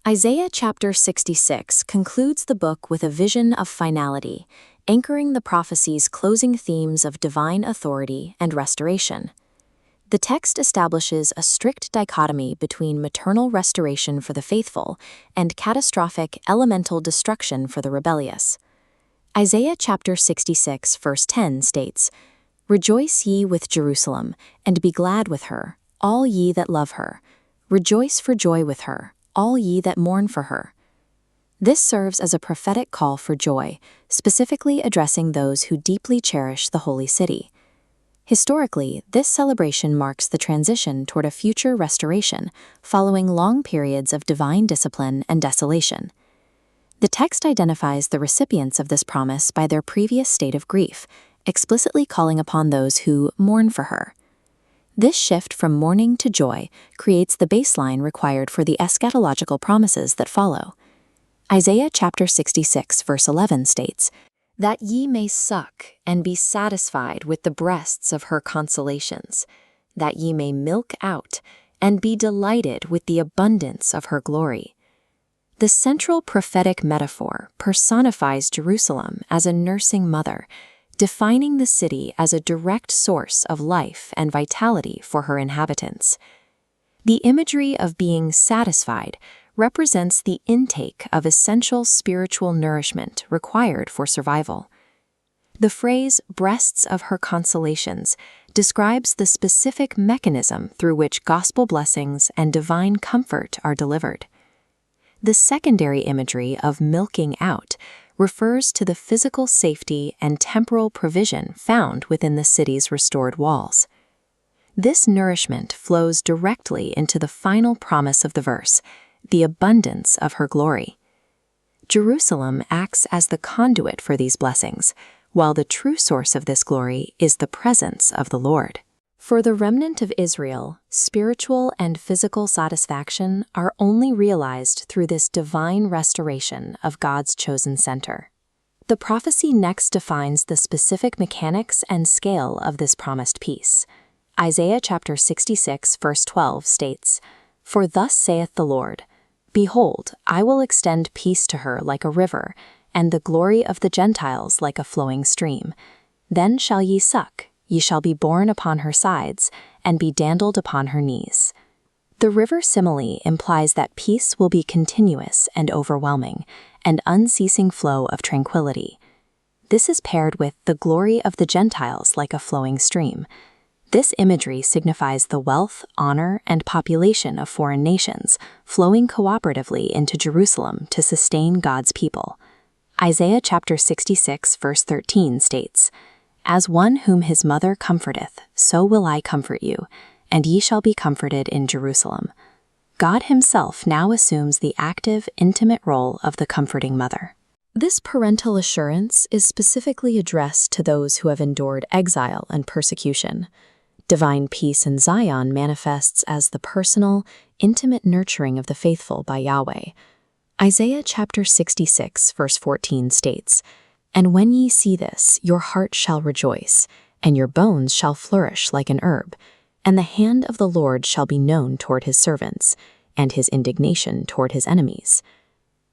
Isaiah chapter 66 concludes the book with a vision of finality, anchoring the prophecy's closing themes of divine authority and restoration. The text establishes a strict dichotomy between maternal restoration for the faithful and catastrophic elemental destruction for the rebellious. Isaiah chapter 66 verse 10 states, "Rejoice ye with Jerusalem, and be glad with her, all ye that love her. Rejoice for joy with her, all ye that mourn for her." This serves as a prophetic call for joy, specifically addressing those who deeply cherish the holy city. Historically, this celebration marks the transition toward a future restoration, following long periods of divine discipline and desolation. The text identifies the recipients of this promise by their previous state of grief, explicitly calling upon those who mourn for her. This shift from mourning to joy creates the baseline required for the eschatological promises that follow. Isaiah chapter 66 verse 11 states, "That ye may suck and be satisfied with the breasts of her consolations, that ye may milk out and be delighted with the abundance of her glory." The central prophetic metaphor personifies Jerusalem as a nursing mother, defining the city as a direct source of life and vitality for her inhabitants. The imagery of being satisfied represents the intake of essential spiritual nourishment required for survival. The phrase "breasts of her consolations" describes the specific mechanism through which gospel blessings and divine comfort are delivered. The secondary imagery of milking out refers to the physical safety and temporal provision found within the city's restored walls. This nourishment flows directly into the final promise of the verse, the abundance of her glory. Jerusalem acts as the conduit for these blessings, while the true source of this glory is the presence of the Lord. For the remnant of Israel, spiritual and physical satisfaction are only realized through this divine restoration of God's chosen center. The prophecy next defines the specific mechanics and scale of this promised peace. Isaiah chapter 66 verse 12 states, "For thus saith the Lord, Behold, I will extend peace to her like a river, and the glory of the Gentiles like a flowing stream. Then shall ye suck, ye shall be borne upon her sides, and be dandled upon her knees." The river simile implies that peace will be continuous and overwhelming, an unceasing flow of tranquility. This is paired with the glory of the Gentiles like a flowing stream. This imagery signifies the wealth, honor, and population of foreign nations flowing cooperatively into Jerusalem to sustain God's people. Isaiah chapter 66 verse 13 states, "As one whom his mother comforteth, so will I comfort you, and ye shall be comforted in Jerusalem." God himself now assumes the active, intimate role of the comforting mother. This parental assurance is specifically addressed to those who have endured exile and persecution. Divine peace in Zion manifests as the personal, intimate nurturing of the faithful by Yahweh. Isaiah chapter 66 verse 14 states, "And when ye see this, your heart shall rejoice, and your bones shall flourish like an herb, and the hand of the Lord shall be known toward his servants, and his indignation toward his enemies."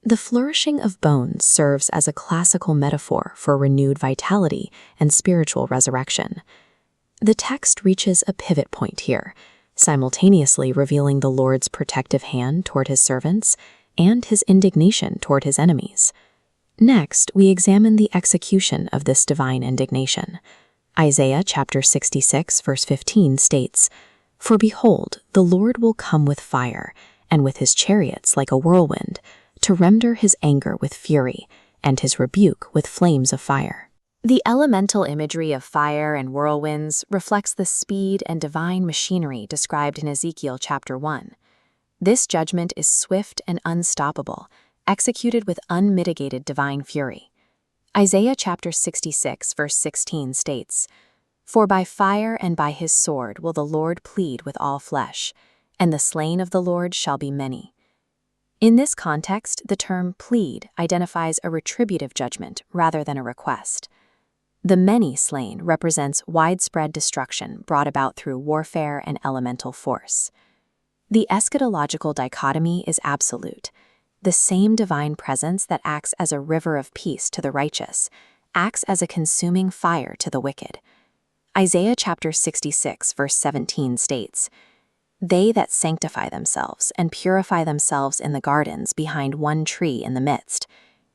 The flourishing of bones serves as a classical metaphor for renewed vitality and spiritual resurrection. The text reaches a pivot point here, simultaneously revealing the Lord's protective hand toward his servants and his indignation toward his enemies. Next, we examine the execution of this divine indignation. Isaiah chapter 66 verse 15 states, "For behold, the Lord will come with fire, and with his chariots like a whirlwind, to render his anger with fury, and his rebuke with flames of fire." The elemental imagery of fire and whirlwinds reflects the speed and divine machinery described in Ezekiel chapter 1. This judgment is swift and unstoppable, executed with unmitigated divine fury. Isaiah chapter 66 verse 16 states, "For by fire and by his sword will the Lord plead with all flesh, and the slain of the Lord shall be many." In this context, the term plead identifies a retributive judgment rather than a request. The many slain represents widespread destruction brought about through warfare and elemental force. The eschatological dichotomy is absolute. The same divine presence that acts as a river of peace to the righteous acts as a consuming fire to the wicked. Isaiah chapter 66, verse 17 states, "They that sanctify themselves and purify themselves in the gardens behind one tree in the midst,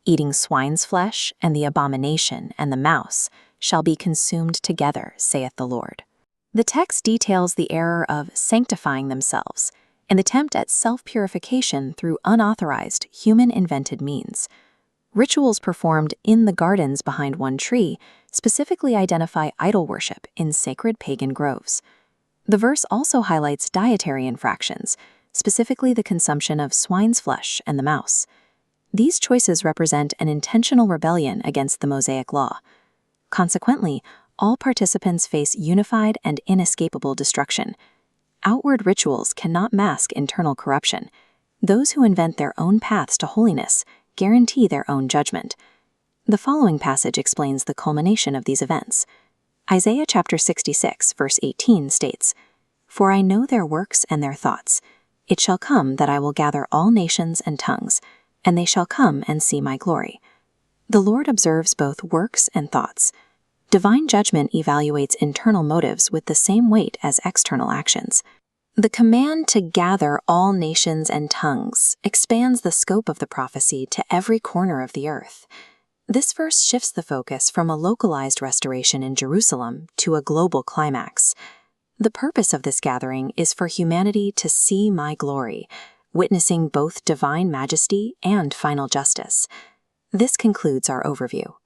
eating swine's flesh and the abomination and the mouse, shall be consumed together, saith the Lord." The text details the error of sanctifying themselves, an attempt at self-purification through unauthorized, human-invented means. Rituals performed in the gardens behind one tree specifically identify idol worship in sacred pagan groves. The verse also highlights dietary infractions, specifically the consumption of swine's flesh and the mouse. These choices represent an intentional rebellion against the Mosaic law. Consequently, all participants face unified and inescapable destruction. Outward rituals cannot mask internal corruption. Those who invent their own paths to holiness guarantee their own judgment. The following passage explains the culmination of these events. Isaiah chapter 66, verse 18 states, "For I know their works and their thoughts. It shall come that I will gather all nations and tongues, and they shall come and see my glory." The Lord observes both works and thoughts. Divine judgment evaluates internal motives with the same weight as external actions. The command to gather all nations and tongues expands the scope of the prophecy to every corner of the earth. This verse shifts the focus from a localized restoration in Jerusalem to a global climax. The purpose of this gathering is for humanity to see my glory, witnessing both divine majesty and final justice. This concludes our overview.